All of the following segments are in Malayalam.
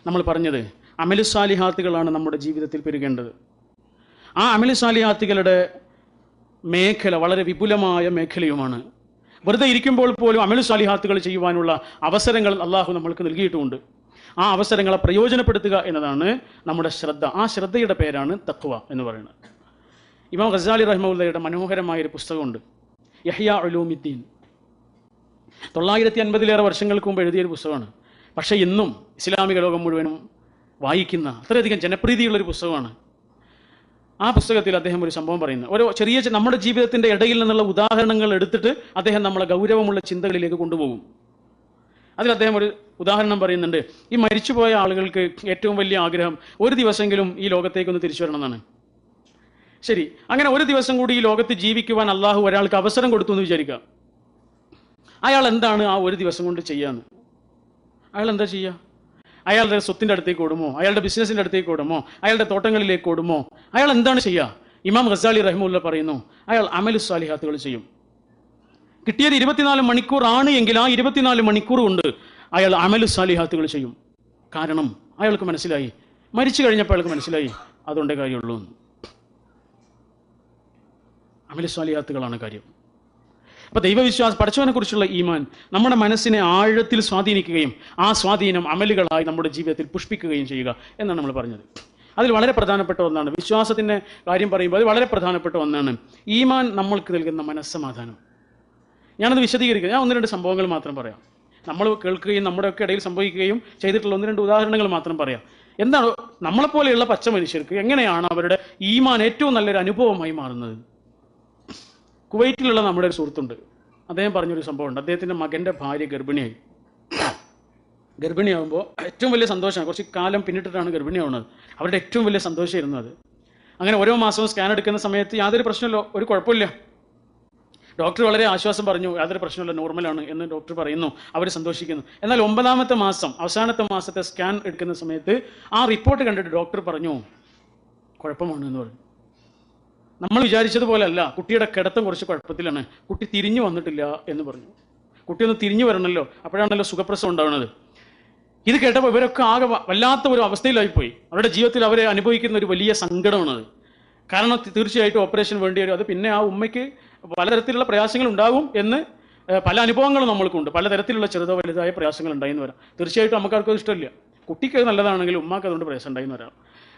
നമ്മൾ പറഞ്ഞത് അമലു സാലിഹാത്തുകളാണ് നമ്മുടെ ജീവിതത്തിൽ പെരുകേണ്ടത്. ആ അമലു സാലിഹാത്തുകളുടെ മേഖല വളരെ വിപുലമായ മേഖലയുമാണ്. വെറുതെ ഇരിക്കുമ്പോൾ പോലും അമലു സാലിഹാത്തുകൾ ചെയ്യുവാനുള്ള അവസരങ്ങൾ അള്ളാഹു നമ്മൾക്ക് നൽകിയിട്ടുമുണ്ട്. ആ അവസരങ്ങളെ പ്രയോജനപ്പെടുത്തുക എന്നതാണ് നമ്മുടെ ശ്രദ്ധ. ആ ശ്രദ്ധയുടെ പേരാണ് തഖ്വ എന്ന് പറയുന്നത്. ഇമാം ഗസാലി റഹ്മത്തുള്ളാഹിയുടെ മനോഹരമായൊരു പുസ്തകമുണ്ട്, യഹ്യാ ഉലൂമുദ്ദീൻ. 950 വർഷങ്ങൾക്ക് മുമ്പ് എഴുതിയൊരു പുസ്തകമാണ്. പക്ഷേ ഇന്നും ഇസ്ലാമിക ലോകം മുഴുവനും വായിക്കുന്ന അത്രയധികം ജനപ്രീതിയുള്ളൊരു പുസ്തകമാണ്. ആ പുസ്തകത്തിൽ അദ്ദേഹം ഒരു സംഭവം പറയുന്നു. ഒരു ചെറിയ നമ്മുടെ ജീവിതത്തിൻ്റെ ഇടയിൽ നിന്നുള്ള ഉദാഹരണങ്ങൾ എടുത്തിട്ട് അദ്ദേഹം നമ്മളെ ഗൗരവമുള്ള ചിന്തകളിലേക്ക് കൊണ്ടുപോകും. അതിൽ അദ്ദേഹം ഒരു ഉദാഹരണം പറയുന്നുണ്ട്. ഈ മരിച്ചുപോയ ആളുകൾക്ക് ഏറ്റവും വലിയ ആഗ്രഹം ഒരു ദിവസമെങ്കിലും ഈ ലോകത്തേക്കൊന്ന് തിരിച്ചു വരണം എന്നാണ്. ശരി, അങ്ങനെ ഒരു ദിവസം കൂടി ഈ ലോകത്ത് ജീവിക്കുവാൻ അള്ളാഹു ഒരാൾക്ക് അവസരം കൊടുത്തു എന്ന് വിചാരിക്കുക. അയാൾ എന്താണ് ആ ഒരു ദിവസം കൊണ്ട് ചെയ്യാന്ന്? അയാൾ എന്താ ചെയ്യുക? അയാളുടെ സ്വത്തിൻ്റെ അടുത്തേക്ക് ഓടുമോ? അയാളുടെ ബിസിനസ്സിൻ്റെ അടുത്തേക്ക് ഓടുമോ? അയാളുടെ തോട്ടങ്ങളിലേക്ക് ഓടുമോ? അയാൾ എന്താണ് ചെയ്യുക? ഇമാം ഗസാലി റഹ്മത്തുള്ളാഹി പറയുന്നു, അയാൾ അമലു സാലിഹാത്തുകൾ ചെയ്യും. കിട്ടിയത് 24 മണിക്കൂർ ആണ് എങ്കിൽ ആ 24 മണിക്കൂർ കൊണ്ട് അയാൾ അമലു സാലിഹാത്തുകൾ ചെയ്യും. കാരണം അയാൾക്ക് മനസ്സിലായി, മരിച്ചു കഴിഞ്ഞപ്പോൾ അയാൾക്ക് മനസ്സിലായി അതുകൊണ്ടേ കാര്യമുള്ളൂ എന്ന്. അമലു സാലിഹാത്തുകളാണ് കാര്യം. അപ്പോൾ ദൈവവിശ്വാസം, പടച്ചവനെ കുറിച്ചുള്ള ഈമാൻ നമ്മുടെ മനസ്സിനെ ആഴത്തിൽ സ്വാധീനിക്കുകയും ആ സ്വാധീനം അമലുകളായി നമ്മുടെ ജീവിതത്തിൽ പുഷ്പിക്കുകയും ചെയ്യുക എന്നാണ് നമ്മൾ പറഞ്ഞത്. അതിൽ വളരെ പ്രധാനപ്പെട്ട ഒന്നാണ് വിശ്വാസത്തിൻ്റെ കാര്യം പറയുമ്പോൾ അത് വളരെ പ്രധാനപ്പെട്ട ഒന്നാണ് ഈമാൻ നമ്മൾക്ക് നൽകുന്ന മനസ്സമാധാനം. ഞാനത് വിശദീകരിക്കുക. ഞാൻ 1-2 സംഭവങ്ങൾ മാത്രം പറയാം. നമ്മൾ കേൾക്കുകയും നമ്മുടെയൊക്കെ ഇടയിൽ സംഭവിക്കുകയും ചെയ്തിട്ടുള്ള 1-2 ഉദാഹരണങ്ങൾ മാത്രം പറയാം. എന്താണ് നമ്മളെപ്പോലെയുള്ള പച്ച മനുഷ്യർക്ക് എങ്ങനെയാണ് അവരുടെ ഈമാൻ ഏറ്റവും നല്ലൊരു അനുഭവമായി മാറുന്നത്? കുവൈറ്റിലുള്ള നമ്മുടെ ഒരു സുഹൃത്തുണ്ട്. അദ്ദേഹം പറഞ്ഞൊരു സംഭവമുണ്ട്. അദ്ദേഹത്തിൻ്റെ മകൻ്റെ ഭാര്യ ഗർഭിണിയാകുമ്പോൾ ഏറ്റവും വലിയ സന്തോഷമാണ്. കുറച്ച് കാലം പിന്നിട്ടിട്ടാണ് ഗർഭിണിയാവുന്നത്. അവരുടെ ഏറ്റവും വലിയ സന്തോഷമായിരുന്നു അത്. അങ്ങനെ ഓരോ മാസവും സ്കാൻ എടുക്കുന്ന സമയത്ത് യാതൊരു പ്രശ്നമില്ല, ഒരു കുഴപ്പമില്ല. ഡോക്ടർ വളരെ ആശ്വാസം പറഞ്ഞു, യാതൊരു പ്രശ്നമില്ല, നോർമലാണ് എന്ന് ഡോക്ടർ പറയുന്നു. അവർ സന്തോഷിക്കുന്നു. എന്നാൽ 9ാമത്തെ മാസം, അവസാനത്തെ മാസത്തെ സ്കാൻ എടുക്കുന്ന സമയത്ത് ആ റിപ്പോർട്ട് കണ്ടിട്ട് ഡോക്ടർ പറഞ്ഞു കുഴപ്പമാണ് എന്ന് പറഞ്ഞു. നമ്മൾ വിചാരിച്ചതുപോലെ അല്ല, കുട്ടിയുടെ കിടത്തം കുറച്ച് കുഴപ്പത്തിലാണ്, കുട്ടി തിരിഞ്ഞു വന്നിട്ടില്ല എന്ന് പറഞ്ഞു. കുട്ടി ഒന്ന് തിരിഞ്ഞു വരണമല്ലോ, അപ്പോഴാണല്ലോ സുഖപ്രസവം ഉണ്ടാവുന്നത്. ഇത് കേട്ടപ്പോൾ ഇവരൊക്കെ ആകെ വല്ലാത്ത ഒരു അവസ്ഥയിലായിപ്പോയി. അവരുടെ ജീവിതത്തിൽ അവരെ അനുഭവിക്കുന്ന ഒരു വലിയ സങ്കടമാണത്. കാരണം തീർച്ചയായിട്ടും ഓപ്പറേഷൻ വേണ്ടി വരും. അത് പിന്നെ ആ ഉമ്മയ്ക്ക് പലതരത്തിലുള്ള പ്രയാസങ്ങൾ ഉണ്ടാകും എന്ന് പല അനുഭവങ്ങളും നമ്മൾക്കുണ്ട്. പലതരത്തിലുള്ള ചെറുതോ വലുതായ പ്രയാസങ്ങൾ ഉണ്ടായിന്ന് വരാം. തീർച്ചയായിട്ടും നമുക്കാർക്കും ഇഷ്ടമില്ല. കുട്ടിക്ക് നല്ലതാണെങ്കിൽ ഉമ്മാക്ക് അതുകൊണ്ട് പ്രയാസം ഉണ്ടായിന്ന് വരാം.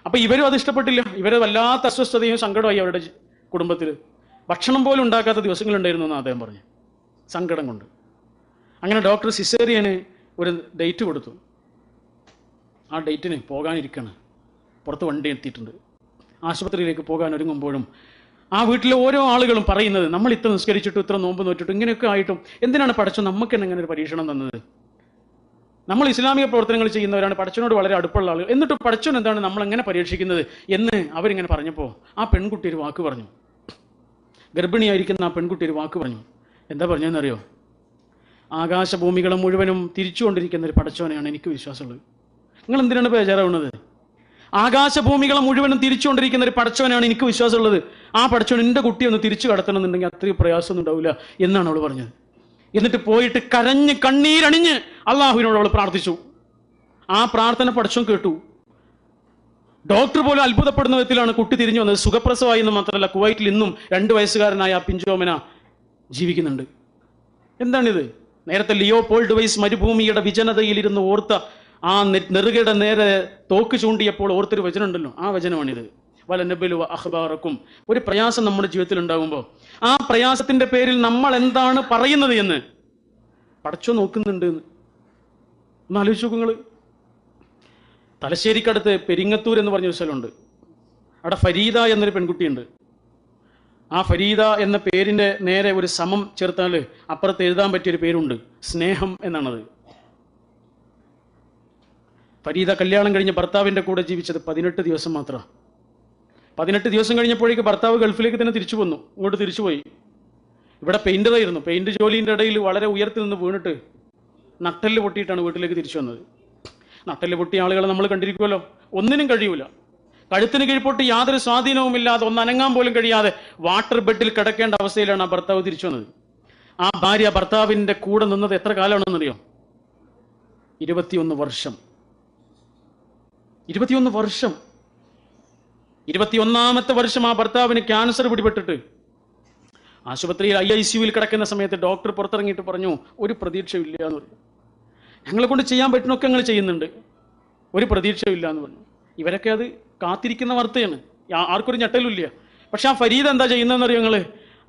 അപ്പോൾ ഇവരും അത് ഇഷ്ടപ്പെട്ടില്ല. ഇവരെ വല്ലാത്ത അസ്വസ്ഥതയും സങ്കടമായി അവരുടെ കുടുംബത്തിൽ. ഭക്ഷണം പോലും ഉണ്ടാക്കാത്ത ദിവസങ്ങളുണ്ടായിരുന്നു എന്ന് അദ്ദേഹം പറഞ്ഞു, സങ്കടം കൊണ്ട്. അങ്ങനെ ഡോക്ടർ സിസേറിയന് ഒരു ഡേറ്റ് കൊടുത്തു. ആ ഡേറ്റിന് പോകാനിരിക്കുകയാണ്. പുറത്ത് വണ്ടി എത്തിയിട്ടുണ്ട്. ആശുപത്രിയിലേക്ക് പോകാൻ ഒരുങ്ങുമ്പോഴും ആ വീട്ടിലെ ഓരോ ആളുകളും പറയുന്നത്, നമ്മൾ ഇത്ര നിസ്കരിച്ചിട്ടും ഇത്ര നോമ്പ് നോറ്റിട്ടും ഇങ്ങനെയൊക്കെ ആയിട്ടും എന്തിനാണ് പടച്ചോൻ നമുക്ക് തന്നെ ഇങ്ങനെ ഒരു പരീക്ഷണം തന്നത്? നമ്മൾ ഇസ്ലാമിക പ്രവർത്തനങ്ങൾ ചെയ്യുന്നവരാണ്, പടച്ചോനോട് വളരെ അടുപ്പുള്ള ആളുകൾ, എന്നിട്ട് പടച്ചോൻ എന്താണ് നമ്മളെങ്ങനെ പരീക്ഷിക്കുന്നത് എന്ന് അവരിങ്ങനെ പറഞ്ഞപ്പോൾ ആ പെൺകുട്ടി ഒരു വാക്ക് പറഞ്ഞു. ഗർഭിണിയായിരിക്കുന്ന ആ പെൺകുട്ടി ഒരു വാക്ക് പറഞ്ഞു. എന്താ പറഞ്ഞതെന്നറിയോ? ആകാശഭൂമികളെ മുഴുവനും തിരിച്ചുകൊണ്ടിരിക്കുന്ന ഒരു പടച്ചോനെയാണ് എനിക്ക് വിശ്വാസമുള്ളത്. നിങ്ങൾ എന്തിനാണ് ബേജാറാവുന്നത്? ആകാശഭൂമികളെ മുഴുവനും തിരിച്ചുകൊണ്ടിരിക്കുന്ന ഒരു പടച്ചവനാണ് എനിക്ക് വിശ്വാസമുള്ളത്. ആ പടച്ചവൻ എൻ്റെ കുട്ടിയെ ഒന്ന് തിരിച്ചു കടത്തണം എന്നുണ്ടെങ്കിൽ അത്രയും പ്രയാസമൊന്നും ഉണ്ടാവില്ല എന്നാണ് അവൾ പറഞ്ഞത്. എന്നിട്ട് പോയിട്ട് കരഞ്ഞ് കണ്ണീരണിഞ്ഞ് അള്ളാഹുവിനോട് അവൾ പ്രാർത്ഥിച്ചു. ആ പ്രാർത്ഥന പടച്ചവൻ കേട്ടു. ഡോക്ടർ പോലും അത്ഭുതപ്പെടുന്ന വിധത്തിലാണ് കുട്ടി തിരിഞ്ഞു വന്നത്. സുഖപ്രസവമായി എന്ന് മാത്രമല്ല, കുവൈറ്റിൽ ഇന്നും 2 വയസ്സുകാരനായ ആ പിഞ്ചോമന ജീവിക്കുന്നുണ്ട്. എന്താണിത്? നേരത്തെ ലിയോപോൾഡ് വൈസ് മരുഭൂമിയുടെ വിജനതയിലിരുന്ന് ഓർത്ത ആ നെറുകയുടെ നേരെ തോക്ക് ചൂണ്ടിയപ്പോൾ ഓർത്തൊരു വചനമുണ്ടല്ലോ, ആ വചനമാണിത്. വലനബലുവ അഖ്ബാറക്കും. ഒരു പ്രയാസം നമ്മുടെ ജീവിതത്തിൽ ഉണ്ടാകുമ്പോൾ ആ പ്രയാസത്തിന്റെ പേരിൽ നമ്മൾ എന്താണ് പറയുന്നത് എന്ന് പടച്ചോ നോക്കുന്നുണ്ട്. ഒന്ന് ആലോചിച്ച് നോക്കൂ നിങ്ങൾ. തലശ്ശേരിക്കടുത്ത് പെരിങ്ങത്തൂർ എന്ന് പറഞ്ഞൊരു സ്ഥലമുണ്ട്. അവിടെ ഫരീദ എന്നൊരു പെൺകുട്ടിയുണ്ട്. ആ ഫരീദ എന്ന പേരിൻ്റെ നേരെ ഒരു സമം ചേർത്താൽ അപ്പുറത്ത് എഴുതാൻ പറ്റിയൊരു പേരുണ്ട്, സ്നേഹം എന്നാണത്. ഫരീദ കല്യാണം കഴിഞ്ഞ് ഭർത്താവിൻ്റെ കൂടെ ജീവിച്ചത് 18 ദിവസം മാത്രം. 18 ദിവസം കഴിഞ്ഞപ്പോഴേക്ക് ഭർത്താവ് ഗൾഫിലേക്ക് തന്നെ തിരിച്ചു വന്നു, ഇങ്ങോട്ട് തിരിച്ചുപോയി. ഇവിടെ പെയിൻ്ററായിരുന്നു. പെയിൻറ് ജോലിൻ്റെ ഇടയിൽ വളരെ ഉയർത്തി നിന്ന് വീണിട്ട് നട്ടെല്ല് പൊട്ടിയിട്ടാണ് വീട്ടിലേക്ക് തിരിച്ചു വന്നത്. നട്ടെല്ല് പൊട്ടിയ ആളുകളെ നമ്മൾ കണ്ടിരിക്കുമല്ലോ. ഒന്നിനും കഴിയൂല. കഴുത്തിന് കീഴ്പോട്ട് യാതൊരു സ്വാധീനവുമില്ലാതെ, ഒന്ന് അനങ്ങാൻ പോലും കഴിയാതെ വാട്ടർ ബെഡിൽ കിടക്കേണ്ട അവസ്ഥയിലാണ് ആ ഭർത്താവ് തിരിച്ചു വന്നത്. ആ ഭാര്യ ഭർത്താവിൻ്റെ കൂടെ നിന്നത് എത്ര കാലമാണെന്നറിയോ? 21 വർഷം. 21 വർഷം, 21ാമത്തെ വർഷം ആ ഭർത്താവിന് ക്യാൻസർ പിടിപെട്ടിട്ട് ആശുപത്രിയിൽ IICUവിൽ കിടക്കുന്ന സമയത്ത് ഡോക്ടർ പുറത്തിറങ്ങിയിട്ട് പറഞ്ഞു, ഒരു പ്രതീക്ഷയില്ല എന്ന് പറഞ്ഞു. ഞങ്ങളെ കൊണ്ട് ചെയ്യാൻ പറ്റുന്നൊക്കെ ഞങ്ങൾ ചെയ്യുന്നുണ്ട്, ഒരു പ്രതീക്ഷയില്ല എന്ന് പറഞ്ഞു. ഇവരൊക്കെ അത് കാത്തിരിക്കുന്ന വാർത്തയാണ്, ആർക്കൊരു ഞെട്ടലുമില്ല. പക്ഷെ ആ ഫരീദ് എന്താ ചെയ്യുന്നതെന്ന് അറിയോ ഞങ്ങള്?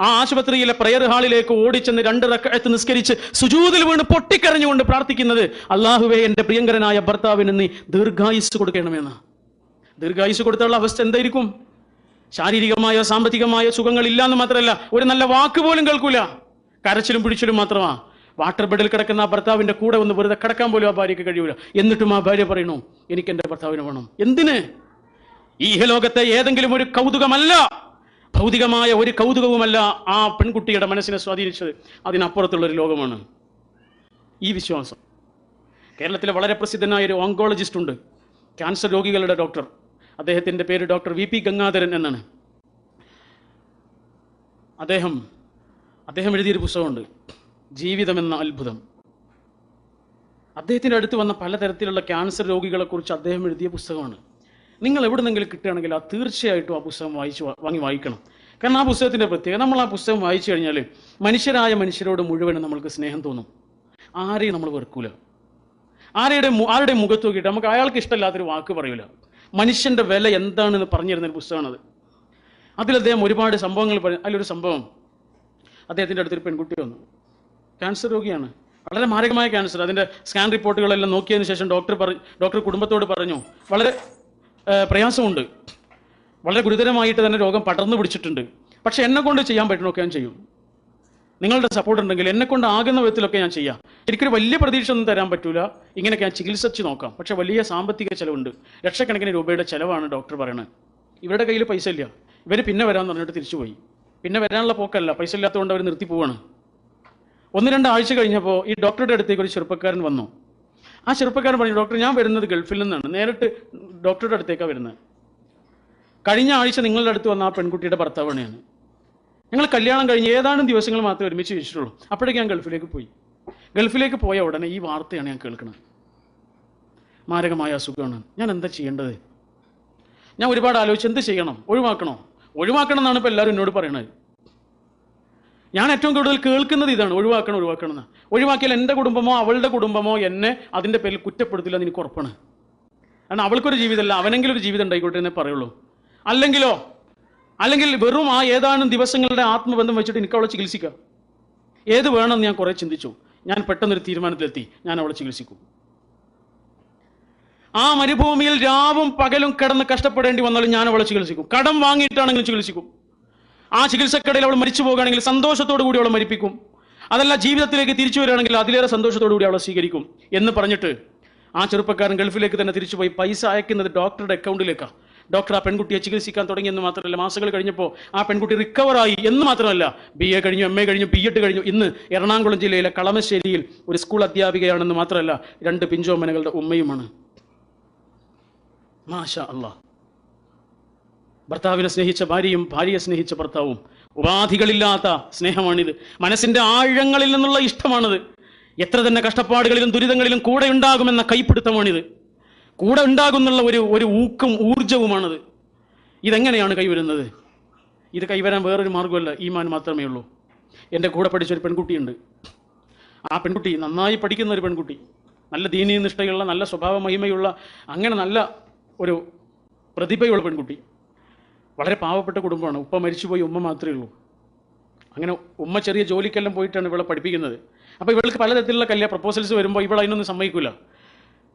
ആ ആശുപത്രിയിലെ പ്രയർ ഹാളിലേക്ക് ഓടിച്ചെന്ന് 2 റക്അത്ത് നിസ്കരിച്ച് സുജൂദിൽ വീണ് പൊട്ടിക്കരഞ്ഞുകൊണ്ട് പ്രാർത്ഥിക്കുന്നത്, അല്ലാഹുവേ എൻ്റെ പ്രിയങ്കരനായ ഭർത്താവിന് നീ ദീർഘായുസ് കൊടുക്കണമെന്ന്. ദീർഘായുസ് കൊടുത്തുള്ള അവസ്ഥ എന്തായിരിക്കും? ശാരീരികമായോ സാമ്പത്തികമായോ സുഖങ്ങളില്ല എന്ന് മാത്രമല്ല, ഒരു നല്ല വാക്ക് പോലും കേൾക്കൂല, കരച്ചിലും പിടിച്ചിലും മാത്രമാ. വാട്ടർ ബെഡിൽ കിടക്കുന്ന ആ ഭർത്താവിന്റെ കൂടെ ഒന്ന് വെറുതെ കിടക്കാൻ പോലും ആ ഭാര്യയ്ക്ക് കഴിയൂല. എന്നിട്ടും ആ ഭാര്യ പറയണു, എനിക്ക് എൻ്റെ ഭർത്താവിന് വേണം. എന്തിന്? ഈ ലോകത്തെ ഏതെങ്കിലും ഒരു കൗതുകമല്ല, ഭൗതികമായ ഒരു കൗതുകവുമല്ല ആ പെൺകുട്ടിയുടെ മനസ്സിനെ സ്വാധീനിച്ചത്, അതിനപ്പുറത്തുള്ളൊരു ലോകമാണ് ഈ വിശ്വാസം. കേരളത്തിലെ വളരെ പ്രസിദ്ധനായ ഒരു ഓങ്കോളജിസ്റ്റ് ഉണ്ട്, ക്യാൻസർ രോഗികളുടെ ഡോക്ടർ. അദ്ദേഹത്തിൻ്റെ പേര് ഡോക്ടർ VP ഗംഗാധരൻ എന്നാണ്. അദ്ദേഹം എഴുതിയൊരു പുസ്തകമുണ്ട്, ജീവിതം എന്ന അത്ഭുതം. അദ്ദേഹത്തിൻ്റെ അടുത്ത് വന്ന പലതരത്തിലുള്ള ക്യാൻസർ രോഗികളെക്കുറിച്ച് അദ്ദേഹം എഴുതിയ പുസ്തകമാണ്. നിങ്ങൾ എവിടെന്നെങ്കിലും കിട്ടുകയാണെങ്കിൽ ആ തീർച്ചയായിട്ടും ആ പുസ്തകം വാങ്ങി വായിക്കണം. കാരണം ആ പുസ്തകത്തിൻ്റെ പ്രത്യേകത, നമ്മൾ ആ പുസ്തകം വായിച്ചു കഴിഞ്ഞാൽ മനുഷ്യരായ മനുഷ്യരോട് മുഴുവനും നമ്മൾക്ക് സ്നേഹം തോന്നും. ആരെയും നമ്മൾ വെറുക്കൂല, ആരുടെ മുഖത്ത് നോക്കിയിട്ട് നമുക്ക് അയാൾക്ക് ഇഷ്ടമില്ലാത്തൊരു വാക്ക് പറയൂല. മനുഷ്യൻ്റെ വില എന്താണെന്ന് പറഞ്ഞിരുന്നൊരു പുസ്തകമാണത്. അതിൽ അദ്ദേഹം ഒരുപാട് സംഭവങ്ങൾ പറയും. അതിലൊരു സംഭവം, അദ്ദേഹത്തിൻ്റെ അടുത്തൊരു പെൺകുട്ടി വന്നു, ക്യാൻസർ രോഗിയാണ്, വളരെ മാരകമായ ക്യാൻസർ. അതിൻ്റെ സ്കാൻ റിപ്പോർട്ടുകളെല്ലാം നോക്കിയതിന് ശേഷം ഡോക്ടർ കുടുംബത്തോട് പറഞ്ഞു, വളരെ പ്രയാസമുണ്ട്, വളരെ ഗുരുതരമായിട്ട് തന്നെ രോഗം പടർന്നു പിടിച്ചിട്ടുണ്ട്, പക്ഷെ എന്നെ കൊണ്ട് ചെയ്യാൻ പറ്റുന്നൊക്കെ ഞാൻ ചെയ്യും, നിങ്ങളുടെ സപ്പോർട്ട് ഉണ്ടെങ്കിൽ എന്നെ കൊണ്ട് ആകുന്ന വിധത്തിലൊക്കെ ഞാൻ ചെയ്യാം. എനിക്കൊരു വലിയ പ്രതീക്ഷ ഒന്നും തരാൻ പറ്റൂല, ഇങ്ങനെയൊക്കെ ഞാൻ ചികിത്സിച്ച് നോക്കാം, പക്ഷെ വലിയ സാമ്പത്തിക ചിലവുണ്ട്, ലക്ഷക്കണക്കിന് രൂപയുടെ ചിലവാണ് ഡോക്ടർ പറയുന്നത്. ഇവരുടെ കയ്യിൽ പൈസ ഇല്ല, ഇവർ പിന്നെ വരാമെന്ന് പറഞ്ഞിട്ട് തിരിച്ചുപോയി. പിന്നെ വരാനുള്ള പോക്കല്ല, പൈസ ഇല്ലാത്തതുകൊണ്ട് അവർ നിർത്തി പോവാണ്. 1-2 ആഴ്ച കഴിഞ്ഞപ്പോൾ ഈ ഡോക്ടറുടെ അടുത്തേക്ക് ഒരു ചെറുപ്പക്കാരൻ വന്നു. ആ ചെറുപ്പക്കാരൻ പറഞ്ഞു, ഡോക്ടർ ഞാൻ വരുന്നത് ഗൾഫിൽ നിന്നാണ്, നേരിട്ട് ഡോക്ടറുടെ അടുത്തേക്കാണ് വരുന്നത്. കഴിഞ്ഞ ആഴ്ച നിങ്ങളുടെ അടുത്ത് വന്ന ആ പെൺകുട്ടിയുടെ ഭർത്താവാണ് ഞാൻ. ഞങ്ങൾ കല്യാണം കഴിഞ്ഞ് ഏതാനും ദിവസങ്ങൾ മാത്രമേ ഒരുമിച്ച് ജീവിച്ചിട്ടുള്ളൂ. അപ്പോഴേക്ക് ഞാൻ ഗൾഫിലേക്ക് പോയി. ഗൾഫിലേക്ക് പോയ ഉടനെ ഈ വാർത്തയാണ് ഞാൻ കേൾക്കുന്നത്, മാരകമായ അസുഖമാണ്. ഞാൻ എന്താ ചെയ്യേണ്ടത്? ഞാൻ ഒരുപാട് ആലോചിച്ച് എന്ത് ചെയ്യണം, ഒഴിവാക്കണം എന്നാണ് ഇപ്പോൾ എല്ലാവരും എന്നോട് പറയണത്. ഞാൻ ഏറ്റവും കൂടുതൽ കേൾക്കുന്നത് ഇതാണ്, ഒഴിവാക്കണം എന്ന്. ഒഴിവാക്കിയാൽ എൻ്റെ കുടുംബമോ അവളുടെ കുടുംബമോ എന്നെ അതിൻ്റെ പേരിൽ കുറ്റപ്പെടുത്തില്ല എന്ന് എനിക്ക് ഉറപ്പാണ്. കാരണം അവൾക്കൊരു ജീവിതമല്ല, അവനെങ്കിലും ഒരു ജീവിതം ഉണ്ടായിക്കോട്ടെ എന്നേ പറയുള്ളൂ. അല്ലെങ്കിൽ വെറും ആ ഏതാനും ദിവസങ്ങളുടെ ആത്മബന്ധം വെച്ചിട്ട് എനിക്ക് അവളെ ചികിത്സിക്കാം. ഏത് വേണമെന്ന് ഞാൻ കുറേ ചിന്തിച്ചു. ഞാൻ പെട്ടെന്നൊരു തീരുമാനത്തിലെത്തി, ഞാൻ അവളെ ചികിത്സിക്കും. ആ മരുഭൂമിയിൽ രാവും പകലും കിടന്ന് കഷ്ടപ്പെടേണ്ടി വന്നാലും ഞാൻ അവളെ ചികിത്സിക്കും. കടം വാങ്ങിയിട്ടാണെങ്കിലും ചികിത്സിക്കും. ആ ചികിത്സക്കിടയിൽ അവൾ മരിച്ചു പോകുകയാണെങ്കിൽ സന്തോഷത്തോടു കൂടി അവളെ മരിപ്പിക്കും. അതല്ല, ജീവിതത്തിലേക്ക് തിരിച്ചു വരികയാണെങ്കിൽ അതിലേറെ സന്തോഷത്തോടു കൂടി അവളെ സ്വീകരിക്കും എന്ന് പറഞ്ഞിട്ട് ആ ചെറുപ്പക്കാരൻ ഗൾഫിലേക്ക് തന്നെ തിരിച്ചുപോയി. പൈസ അയക്കുന്നത് ഡോക്ടറുടെ അക്കൗണ്ടിലേക്കാണ്. ഡോക്ടർ ആ പെൺകുട്ടിയെ ചികിത്സിക്കാൻ തുടങ്ങിയെന്ന് മാത്രമല്ല, മാസങ്ങൾ കഴിഞ്ഞപ്പോൾ ആ പെൺകുട്ടി റിക്കവറായി എന്ന് മാത്രമല്ല, BA കഴിഞ്ഞു, MA കഴിഞ്ഞു, B.Ed കഴിഞ്ഞു. ഇന്ന് എറണാകുളം ജില്ലയിലെ കളമശ്ശേരിയിൽ ഒരു സ്കൂൾ അധ്യാപികയാണെന്ന് മാത്രമല്ല, 2 പിഞ്ചോമനകളുടെ ഉമ്മയുമാണ്. മാഷാ അല്ലാഹ്. ഭർത്താവിനെ സ്നേഹിച്ച ഭാര്യയും ഭാര്യയെ സ്നേഹിച്ച ഭർത്താവും. ഉപാധികളില്ലാത്ത സ്നേഹമാണിത്, മനസ്സിന്റെ ആഴങ്ങളിൽ നിന്നുള്ള ഇഷ്ടമാണിത്. എത്ര തന്നെ കഷ്ടപ്പാടുകളിലും ദുരിതങ്ങളിലും കൂടെ ഉണ്ടാകുമെന്ന കൈപ്പിടുത്തമാണിത്. കൂടെ ഉണ്ടാകുന്നുള്ള ഒരു ഊർജവുമാണത്. ഇതെങ്ങനെയാണ് കൈവരുന്നത്? ഇത് കൈവരാൻ വേറൊരു മാർഗ്ഗമല്ല, ഈമാൻ മാത്രമേ ഉള്ളൂ. എൻ്റെ കൂടെ പഠിച്ചൊരു പെൺകുട്ടിയുണ്ട്. ആ പെൺകുട്ടി നന്നായി പഠിക്കുന്ന ഒരു പെൺകുട്ടി, നല്ല ദീനീ നിഷ്ഠയുള്ള, നല്ല സ്വഭാവ മഹിമയുള്ള, അങ്ങനെ നല്ല ഒരു പ്രതിഭയുള്ള പെൺകുട്ടി. വളരെ പാവപ്പെട്ട കുടുംബമാണ്. ഉപ്പ മരിച്ചുപോയി, ഉമ്മ മാത്രമേ ഉള്ളൂ. അങ്ങനെ ഉമ്മ ചെറിയ ജോലിക്കെല്ലാം പോയിട്ടാണ് ഇവളെ പഠിപ്പിക്കുന്നത്. അപ്പോൾ ഇവൾക്ക് പലതരത്തിലുള്ള പ്രപ്പോസൽസ് വരുമ്പോൾ ഇവൾ അതിനൊന്നും സമ്മതിക്കില്ല.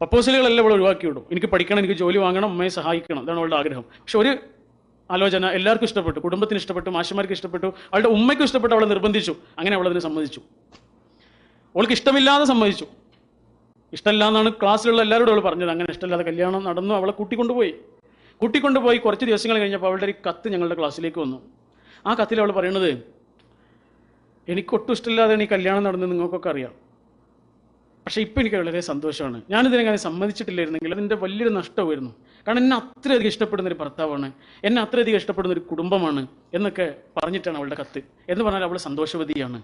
പ്രപ്പോസലുകളെല്ലാം ഇവൾ ഒഴിവാക്കി വിടും. എനിക്ക് പഠിക്കണം, എനിക്ക് ജോലി വാങ്ങണം, ഉമ്മയെ സഹായിക്കണം, അതാണ് അവളുടെ ആഗ്രഹം. പക്ഷെ ഒരു ആലോചന എല്ലാവർക്കും ഇഷ്ടപ്പെട്ടു, കുടുംബത്തിന് ഇഷ്ടപ്പെട്ടു, മാഷന്മാർക്ക് ഇഷ്ടപ്പെട്ടു, അവളുടെ ഉമ്മയ്ക്കും ഇഷ്ടപ്പെട്ടു. അവളെ നിർബന്ധിച്ചു, അങ്ങനെ അവളതിനെ സമ്മതിച്ചു. അവൾക്ക് ഇഷ്ടമില്ലാതെ സമ്മതിച്ചു. ഇഷ്ടമില്ല എന്നാണ് ക്ലാസ്സിലുള്ള എല്ലാവരോടും അവൾ പറഞ്ഞത്. അങ്ങനെ ഇഷ്ടമില്ലാതെ കല്യാണം നടന്നു. അവളെ കൂട്ടിക്കൊണ്ടുപോയി കുറച്ച് ദിവസങ്ങൾ കഴിഞ്ഞപ്പോൾ അവളുടെ ഒരു കത്ത് ഞങ്ങളുടെ ക്ലാസ്സിലേക്ക് വന്നു. ആ കത്തിൽ അവൾ പറയുന്നത്, എനിക്കൊട്ടും ഇഷ്ടമില്ലാതെയാണ് ഈ കല്യാണം നടന്നത്, നിങ്ങൾക്കൊക്കെ അറിയാം. പക്ഷേ ഇപ്പോൾ എനിക്ക് വളരെ സന്തോഷമാണ്. ഞാനിതിനെങ്ങനെ സമ്മതിച്ചിട്ടില്ലായിരുന്നെങ്കിൽ അതിൻ്റെ വലിയൊരു നഷ്ടമായിരുന്നു. കാരണം എന്നെ അത്രയധികം ഇഷ്ടപ്പെടുന്നൊരു ഭർത്താവാണ്, എന്നെ അത്രയധികം ഇഷ്ടപ്പെടുന്നൊരു കുടുംബമാണ് എന്നൊക്കെ പറഞ്ഞിട്ടാണ് അവളുടെ കത്ത്. എന്ന് പറഞ്ഞാൽ അവൾ സന്തോഷവതിയാണ്.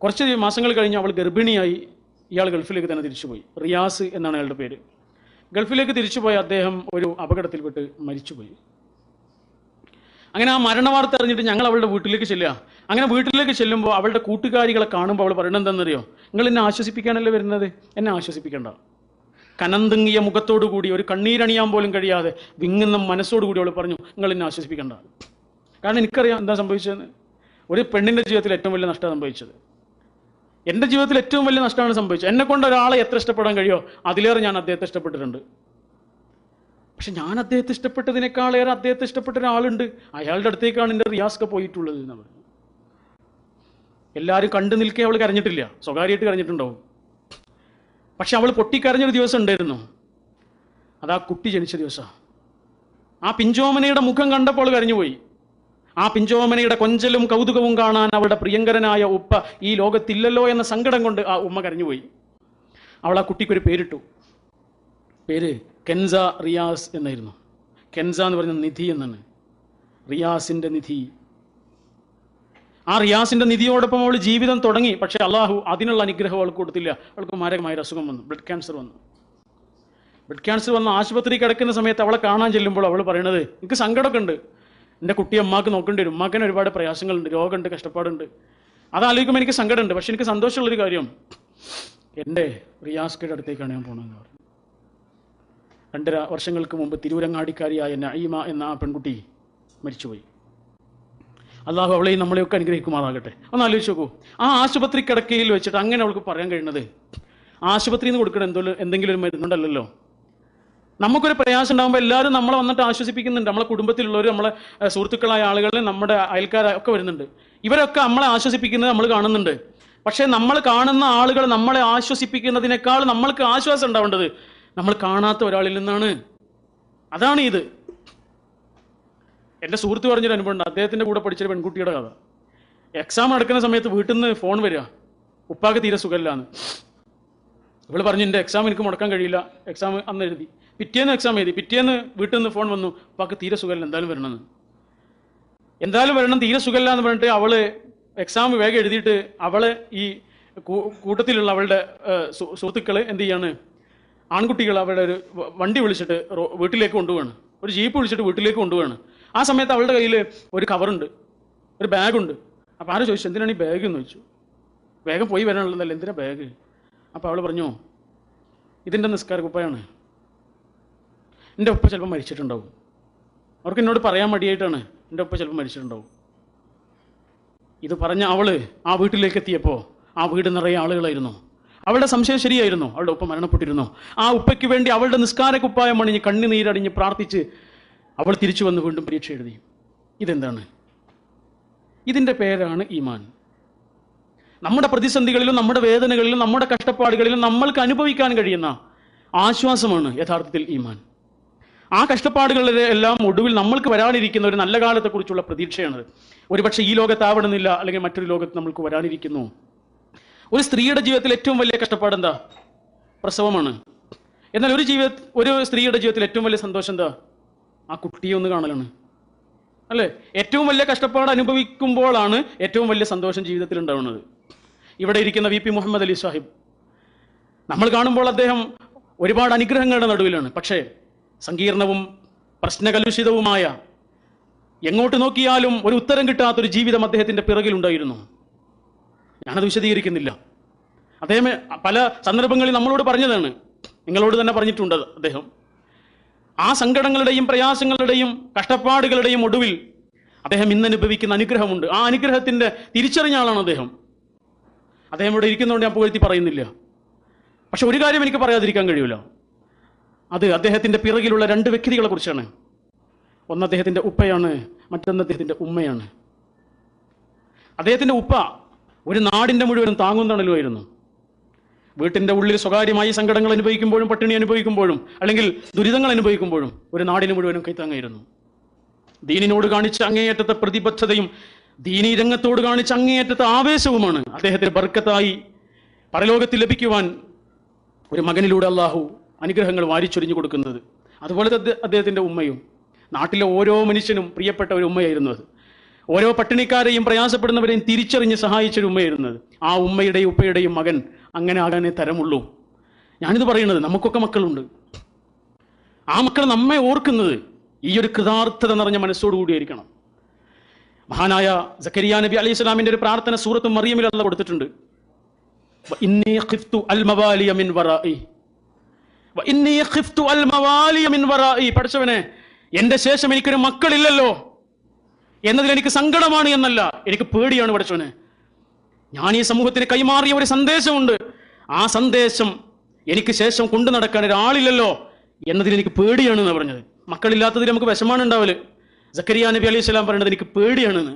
കുറച്ച് മാസങ്ങൾ കഴിഞ്ഞ് അവൾ ഗർഭിണിയായി. ഇയാൾ ഗൾഫിലേക്ക് തന്നെ തിരിച്ചുപോയി. റിയാസ് എന്നാണ് അയാളുടെ പേര്. ഗൾഫിലേക്ക് തിരിച്ചുപോയ അദ്ദേഹം ഒരു അപകടത്തിൽപ്പെട്ട് മരിച്ചുപോയി. അങ്ങനെ ആ മരണ വാർത്ത അറിഞ്ഞിട്ട് ഞങ്ങൾ അവളുടെ വീട്ടിലേക്ക് ചെല്ലുക. അങ്ങനെ വീട്ടിലേക്ക് ചെല്ലുമ്പോൾ അവളുടെ കൂട്ടുകാരികളെ കാണുമ്പോൾ അവൾ പറയുന്നത് എന്താണെന്നറിയോ? നിങ്ങൾ എന്നെ ആശ്വസിപ്പിക്കാനല്ലേ വരുന്നത്, എന്നെ ആശ്വസിപ്പിക്കണ്ട. കനന്തുങ്ങിയ മുഖത്തോടു കൂടി, ഒരു കണ്ണീരണിയാൻ പോലും കഴിയാതെ വിങ്ങുന്ന മനസ്സോടുകൂടി അവൾ പറഞ്ഞു, നിങ്ങൾ എന്നെ ആശ്വസിപ്പിക്കണ്ട. കാരണം എനിക്കറിയാം എന്താ സംഭവിച്ചതെന്ന്. ഒരു പെണ്ണിൻ്റെ ജീവിതത്തിൽ ഏറ്റവും വലിയ നഷ്ടമാണ് സംഭവിച്ചത്. എൻ്റെ ജീവിതത്തിൽ ഏറ്റവും വലിയ നഷ്ടമാണ് സംഭവിച്ചത്. എന്നെ കൊണ്ട് ഒരാളെ എത്ര ഇഷ്ടപ്പെടാൻ കഴിയോ അതിലേറെ ഞാൻ അദ്ദേഹത്തെ ഇഷ്ടപ്പെട്ടിട്ടുണ്ട്. പക്ഷെ ഞാൻ അദ്ദേഹത്തെ ഇഷ്ടപ്പെട്ടതിനേക്കാളേറെ അദ്ദേഹത്തെ ഇഷ്ടപ്പെട്ട ഒരാളുണ്ട്, അയാളുടെ അടുത്തേക്കാണ് എൻ്റെ റിയാസ്ക പോയിട്ടുള്ളത് എന്ന് പറഞ്ഞു. എല്ലാവരും കണ്ടു നിൽക്കെ അവൾ കരഞ്ഞിട്ടില്ല, സ്വകാര്യമായിട്ട് കരഞ്ഞിട്ടുണ്ടാവും. പക്ഷെ അവൾ പൊട്ടിക്കരഞ്ഞൊരു ദിവസം ഉണ്ടായിരുന്നു. അതാ കുട്ടി ജനിച്ച ദിവസം. ആ പിഞ്ചോമനയുടെ മുഖം കണ്ടപ്പോൾ കരഞ്ഞുപോയി. ആ പിഞ്ചോമനയുടെ കൊഞ്ചലും കൗതുകവും കാണാൻ അവളുടെ പ്രിയങ്കരനായ ഉപ്പ ഈ ലോകത്തില്ലല്ലോ എന്ന സങ്കടം കൊണ്ട് ആ ഉമ്മ കരഞ്ഞുപോയി. അവൾ ആ കുട്ടിക്കൊരു പേരിട്ടു. പേര് കെൻസ റിയാസ് എന്നായിരുന്നു. കെൻസ എന്ന് പറയുന്ന നിധി എന്നാണ്, റിയാസിൻ്റെ നിധി. ആ റിയാസിൻ്റെ നിധിയോടൊപ്പം അവൾ ജീവിതം തുടങ്ങി. പക്ഷേ അള്ളാഹു അതിനുള്ള അനുഗ്രഹം അവൾക്ക് കൊടുത്തില്ല. അവൾക്ക് മാരകമായ അസുഖം വന്നു, ബ്ലഡ് ക്യാൻസർ വന്നു. ബ്ലഡ് ക്യാൻസർ വന്ന് ആശുപത്രി കിടക്കുന്ന സമയത്ത് അവളെ കാണാൻ ചെല്ലുമ്പോൾ അവൾ പറയണത്, എനിക്ക് സങ്കടമൊക്കെ ഉണ്ട്, എൻ്റെ കുട്ടിയെ അമ്മാക്ക് നോക്കേണ്ടി വരും, ഉമ്മാക്കിന് ഒരുപാട് പ്രയാസങ്ങളുണ്ട്, രോഗമുണ്ട്, കഷ്ടപ്പാടുണ്ട്. അതാലോചിക്കുമ്പോൾ എനിക്ക് സങ്കടമുണ്ട്. പക്ഷെ എനിക്ക് സന്തോഷമുള്ളൊരു കാര്യം, എൻ്റെ റിയാസ്കയുടെ അടുത്തേക്കാണ് ഞാൻ പോകണമെന്ന് പറഞ്ഞു. 2.5 വർഷങ്ങൾക്ക് മുമ്പ് തിരൂരങ്ങാടിക്കാരിയായ നഈമ എന്ന ആ പെൺകുട്ടി മരിച്ചുപോയി. അള്ളാഹു അവളെയും നമ്മളെയൊക്കെ അനുഗ്രഹിക്കുമാറാകട്ടെ. ഒന്ന് ആലോചിച്ച് നോക്കൂ, ആ ആശുപത്രി കിടക്കയിൽ വെച്ചിട്ട് അങ്ങനെ അവൾക്ക് പറയാൻ കഴിയുന്നത്, ആശുപത്രിയിൽ നിന്ന് കൊടുക്കുന്ന എന്തെങ്കിലും ഒരു മരുന്നുണ്ടല്ലോ. നമുക്കൊരു പ്രയാസം ഉണ്ടാകുമ്പോൾ എല്ലാവരും നമ്മളെ വന്നിട്ട് ആശ്വസിപ്പിക്കുന്നുണ്ട്. നമ്മളെ കുടുംബത്തിലുള്ളവർ, നമ്മളെ സുഹൃത്തുക്കളായ ആളുകൾ, നമ്മുടെ അയൽക്കാരൊക്കെ വരുന്നുണ്ട്. ഇവരൊക്കെ നമ്മളെ ആശ്വസിപ്പിക്കുന്നത് നമ്മൾ കാണുന്നുണ്ട്. പക്ഷേ നമ്മൾ കാണുന്ന ആളുകൾ നമ്മളെ ആശ്വസിപ്പിക്കുന്നതിനേക്കാൾ നമ്മൾക്ക് ആശ്വാസം ഉണ്ടാവേണ്ടത് നമ്മൾ കാണാത്ത ഒരാളിൽ നിന്നാണ്. അതാണ് ഇത്. എൻ്റെ സുഹൃത്ത് പറഞ്ഞൊരു അനുഭവം ഉണ്ട്. അദ്ദേഹത്തിൻ്റെ കൂടെ പഠിച്ചൊരു പെൺകുട്ടിയുടെ കഥ. എക്സാം നടക്കുന്ന സമയത്ത് വീട്ടിൽ നിന്ന് ഫോൺ വരിക, ഉപ്പാക്ക് തീരെ സുഖമില്ലാന്ന്. ഇവൾ പറഞ്ഞു, എൻ്റെ എക്സാം എനിക്ക് മുടക്കാൻ കഴിയില്ല. എക്സാം അന്ന് എഴുതി, പിറ്റേന്ന് എക്സാം എഴുതി, പിറ്റേന്ന് വീട്ടിൽ നിന്ന് ഫോൺ വന്നു, ഉപ്പാക്ക് തീരെ സുഖമില്ല, എന്തായാലും വരണമെന്ന്. എന്തായാലും വരണം, തീരെ സുഖമില്ല എന്ന് പറഞ്ഞിട്ട് അവള് എക്സാം വേഗം എഴുതിയിട്ട് അവള് ഈ കൂട്ടത്തിലുള്ള അവളുടെ സുഹൃത്തുക്കൾ എന്ത് ചെയ്യാണ്, ആൺകുട്ടികൾ അവളുടെ ഒരു വണ്ടി വിളിച്ചിട്ട് വീട്ടിലേക്ക് കൊണ്ടുപോവാണ്, ഒരു ജീപ്പ് വിളിച്ചിട്ട് വീട്ടിലേക്ക് കൊണ്ടുപോവാണ്. ആ സമയത്ത് അവളുടെ കയ്യിൽ ഒരു കവറുണ്ട്, ഒരു ബാഗുണ്ട്. അപ്പോൾ ആരും ചോദിച്ചു, എന്തിനാണ് ഈ ബാഗ് എന്ന് ചോദിച്ചു. വേഗം പോയി വരാനുള്ളതല്ല, എന്തിനാ ബാഗ്? അപ്പോൾ അവൾ പറഞ്ഞു, ഇതിൻ്റെ നിസ്കാര കുപ്പായാണ്, എൻ്റെ ഉപ്പ ചിലപ്പോൾ മരിച്ചിട്ടുണ്ടാവും. അവർക്ക് എന്നോട് പറയാൻ മടിയായിട്ടാണ്, എൻ്റെ ഉപ്പ ചിലപ്പോൾ മരിച്ചിട്ടുണ്ടാവും. ഇത് പറഞ്ഞ അവൾ ആ വീട്ടിലേക്ക് എത്തിയപ്പോൾ ആ വീട് നിറയെ ആളുകളായിരുന്നു. അവളുടെ സംശയം ശരിയായിരുന്നു, അവളുടെ ഉപ്പ മരണപ്പെട്ടിരുന്നു. ആ ഉപ്പയ്ക്ക് വേണ്ടി അവളുടെ നിസ്കാര കുപ്പായം അണിഞ്ഞ് കണ്ണുനീരടിഞ്ഞ് പ്രാർത്ഥിച്ച് അവൾ തിരിച്ചു വന്ന് വീണ്ടും പരീക്ഷ എഴുതി. ഇതെന്താണ്? ഇതിൻ്റെ പേരാണ് ഈമാൻ. നമ്മുടെ പ്രതിസന്ധികളിലും നമ്മുടെ വേദനകളിലും നമ്മുടെ കഷ്ടപ്പാടുകളിലും നമ്മൾക്ക് അനുഭവിക്കാൻ കഴിയുന്ന ആശ്വാസമാണ് യഥാർത്ഥത്തിൽ ഈമാൻ. ആ കഷ്ടപ്പാടുകളുടെ എല്ലാം ഒടുവിൽ നമ്മൾക്ക് വരാനിരിക്കുന്ന ഒരു നല്ല കാലത്തെക്കുറിച്ചുള്ള പ്രതീക്ഷയാണത്. ഒരുപക്ഷെ ഈ ലോകത്താവണമെന്നില്ല, അല്ലെങ്കിൽ മറ്റൊരു ലോകത്ത് നമ്മൾക്ക് വരാനിരിക്കുന്നു. ഒരു സ്ത്രീയുടെ ജീവിതത്തിൽ ഏറ്റവും വലിയ കഷ്ടപ്പാട് എന്താ? പ്രസവമാണ്. എന്നാൽ ഒരു സ്ത്രീയുടെ ജീവിതത്തിൽ ഏറ്റവും വലിയ സന്തോഷം എന്താ? ആ കുട്ടിയെ ഒന്ന് കാണലാണ്, അല്ലേ? ഏറ്റവും വലിയ കഷ്ടപ്പാട് അനുഭവിക്കുമ്പോഴാണ് ഏറ്റവും വലിയ സന്തോഷം ജീവിതത്തിൽ ഉണ്ടാവുന്നത്. ഇവിടെ ഇരിക്കുന്ന VP മുഹമ്മദ് അലി സാഹിബ്, നമ്മൾ കാണുമ്പോൾ അദ്ദേഹം ഒരുപാട് അനുഗ്രഹങ്ങളുടെ നടുവിലാണ്. പക്ഷേ സങ്കീർണവും പ്രശ്നകലുഷിതവുമായ, എങ്ങോട്ട് നോക്കിയാലും ഒരു ഉത്തരം കിട്ടാത്തൊരു ജീവിതം അദ്ദേഹത്തിൻ്റെ പിറകിലുണ്ടായിരുന്നു. ഞാനത് വിശദീകരിക്കുന്നില്ല. അദ്ദേഹം പല സന്ദർഭങ്ങളിൽ നമ്മളോട് പറഞ്ഞതാണ്, നിങ്ങളോട് തന്നെ പറഞ്ഞിട്ടുണ്ട് അദ്ദേഹം. ആ സങ്കടങ്ങളുടെയും പ്രയാസങ്ങളുടെയും കഷ്ടപ്പാടുകളുടെയും ഒടുവിൽ അദ്ദേഹം ഇന്ന് അനുഭവിക്കുന്ന അനുഗ്രഹമുണ്ട്. ആ അനുഗ്രഹത്തിൻ്റെ തിരിച്ചറിഞ്ഞ ആളാണ് അദ്ദേഹം. അദ്ദേഹം ഇവിടെ ഇരിക്കുന്നതുകൊണ്ട് ഞാൻ പുകഴ്ത്തി പറയുന്നില്ല. പക്ഷെ ഒരു കാര്യം എനിക്ക് പറയാതിരിക്കാൻ കഴിയില്ല, അത് അദ്ദേഹത്തിൻ്റെ പിറകിലുള്ള 2 വ്യക്തികളെ കുറിച്ചാണ്. ഒന്ന് അദ്ദേഹത്തിൻ്റെ ഉപ്പയാണ്, മറ്റൊന്ന് അദ്ദേഹത്തിൻ്റെ ഉമ്മയാണ്. അദ്ദേഹത്തിൻ്റെ ഉപ്പ ഒരു നാടിൻ്റെ മുഴുവനും താങ്ങുന്നണലുമായിരുന്നു. വീട്ടിൻ്റെ ഉള്ളിൽ സ്വകാര്യമായി സങ്കടങ്ങൾ അനുഭവിക്കുമ്പോഴും, പട്ടിണി അനുഭവിക്കുമ്പോഴും, അല്ലെങ്കിൽ ദുരിതങ്ങൾ അനുഭവിക്കുമ്പോഴും ഒരു നാടിന് മുഴുവനും കൈത്താങ്ങായിരുന്നു. ദീനിനോട് കാണിച്ച അങ്ങേയറ്റത്തെ പ്രതിബദ്ധതയും ദീനീ രംഗത്തോട് കാണിച്ച അങ്ങേയറ്റത്തെ ആവേശവുമാണ് അദ്ദേഹത്തിന് ബർക്കത്തായി പരലോകത്തിൽ ലഭിക്കുവാൻ ഒരു മകനിലൂടെ അള്ളാഹു അനുഗ്രഹങ്ങൾ വാരിച്ചൊരിഞ്ഞു കൊടുക്കുന്നത്. അതുപോലെ അദ്ദേഹത്തിൻ്റെ ഉമ്മയും നാട്ടിലെ ഓരോ മനുഷ്യനും പ്രിയപ്പെട്ട ഒരു ഉമ്മയായിരുന്നു അത്. ഓരോ പട്ടിണിക്കാരെയും പ്രയാസപ്പെടുന്നവരെയും തിരിച്ചറിഞ്ഞ് സഹായിച്ചൊരു ഉമ്മയായിരുന്നത്. ആ ഉമ്മയുടെയും ഉപ്പയുടെയും മകൻ അങ്ങനെ ആകാനേ തരമുള്ളൂ. ഞാനിത് പറയുന്നത്, നമുക്കൊക്കെ മക്കളുണ്ട്, ആ മക്കൾ നമ്മെ ഓർക്കുന്നത് ഈ ഒരു കൃതാർത്ഥത നിറഞ്ഞ മനസ്സോടുകൂടിയായിരിക്കണം. മഹാനായ സക്കരിയ നബി അലൈഹി സ്വലാമിന്റെ ഒരു പ്രാർത്ഥന സൂറത്ത് മറിയമിൽ അല്ലാഹ് കൊടുത്തിട്ടുണ്ട്. വഇന്നീ ഖിഫ്തു അൽ മവാലിയ മിൻ വറാഇ, വഇന്നീ ഖിഫ്തു അൽ മവാലിയ മിൻ വറാഇ. പഠിച്ചവനെ, എന്റെ ശേഷം എനിക്കൊരു മക്കളില്ലല്ലോ എന്നതിൽ എനിക്ക് സങ്കടമാണ് എന്നല്ല, എനിക്ക് പേടിയാണ്. പഠിച്ചവനെ, ഞാൻ ഈ സമൂഹത്തിന് കൈമാറിയ ഒരു സന്ദേശമുണ്ട്, ആ സന്ദേശം എനിക്ക് ശേഷം കൊണ്ടു നടക്കാൻ ഒരാളില്ലല്ലോ എന്നതിൽ എനിക്ക് പേടിയാണ് എന്ന് പറഞ്ഞത്. മക്കളില്ലാത്തതിൽ നമുക്ക് വിഷമാണ് ഉണ്ടാവല്. സക്കരിയ നബി അലൈഹി സ്വലാം പറയുന്നത് എനിക്ക് പേടിയാണെന്ന്.